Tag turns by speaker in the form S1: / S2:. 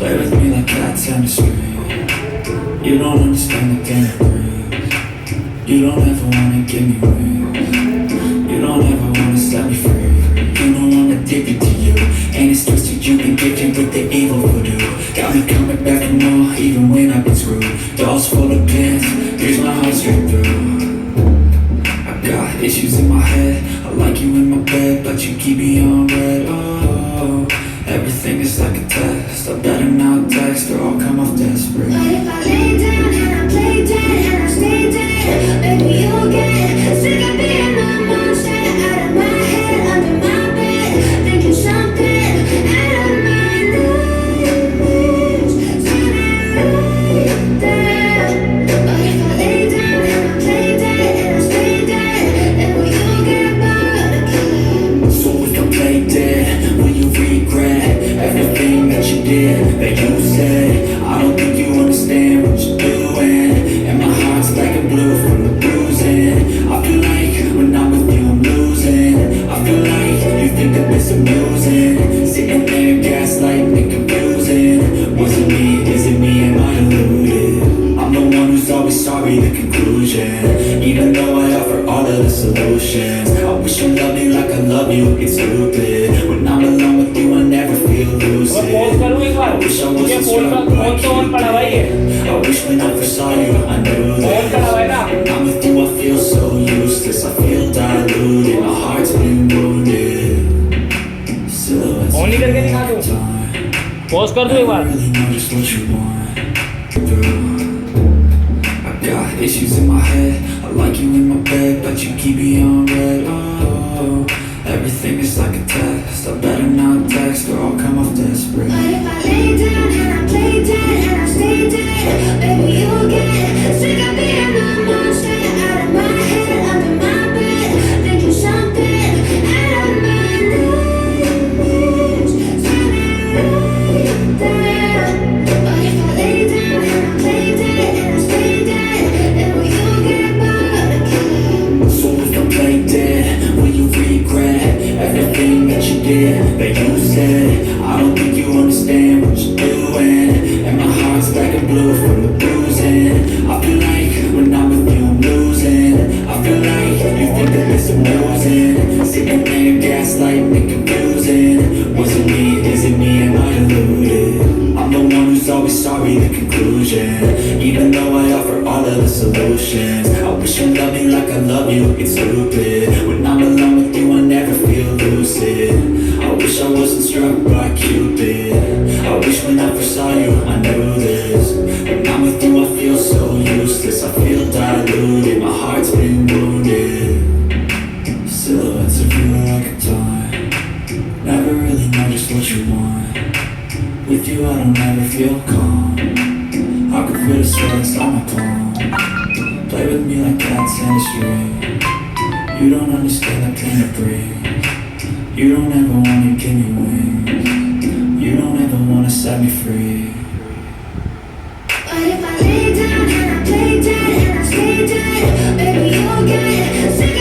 S1: Play with me like cats and a string. You don't understand the pain it brings. You don't ever wanna give me wings. You don't ever wanna set me free. You know I'm addicted to you, and it's twisted. You've been gifted with the evil voodoo. Got me coming back for more, even when I've been screwed. Dolls full of pins, here's my heart straight through. I got issues in my head. I like you in my bed, but you keep me on red. Oh, everything is like a test. I better not text or I'll come off desperate.
S2: But if I lay down and I play dead and I stay dead, maybe you'll get sick of being the monster out of my head, under my bed, thinking something out of my nightmares, standing right there. But if I lay down and I play dead and I stay dead, then will you get bored again?
S1: So if I play dead, will you regret everything that you did, that you said? I don't think you understand what you're doing, and my heart's like a blue from the bruising. I feel like when I'm with you I'm losing. I feel like you think that this amusing, sitting there gaslighting and confusing. Was it me? Is it me? Am I deluded? I'm the one who's always sorry, the conclusion, even though I offer all of the solutions. I wish you loved me like I love you, it's stupid. When I'm alone with you I never feel lucid. I wish I wasn't struck by Cupid. I wish when I first saw you I knew this. When I'm with you I feel so useless. I feel diluted, my heart's been wounded. Silhouettes
S3: Only करके दिखा दो। Pause कर दो एक बार।
S1: really know just what you want. I got issues in my head. I like you in my bed, but you keep me on red. Oh, everything is like a test. I better not text or I'll come off desperate.
S2: But if I lay down and I play dead and I stay dead, maybe you'll get sick of being the monster out of my head, under my bed, thinking something out of my nightmares, standing right there. But if I lay down and I play dead and I stay dead, then will you get bored again?
S1: So if I play dead, will you regret everything that you did, that you said? I don't think you understand what you're doing, and my heart's like a blue from the bruising. I feel like when I'm with you I'm losing. I feel like you think that this amusing, sitting there gaslighting and confusing. Was it me? Is it me? Am I deluded? I'm the one who's always sorry, the conclusion, even though I offer all of the solutions. I wish you loved me like I love you, it's stupid. When I'm alone with you I never feel lucid. I wish I wasn't struck by Cupid. I wish when I first saw you I knew this. When I'm with you I feel so useless. I feel diluted, my heart's been wounded. Silhouettes of you are like a taunt. Never really know just what you want. With you I don't ever feel calm. I could feel the sweat on my palm. Play with me like cats and a string. You don't understand the pain it brings. You don't ever wanna give me wings. You don't ever wanna set me free.
S2: But if I lay down and I play dead and I stay dead, maybe you'll get sick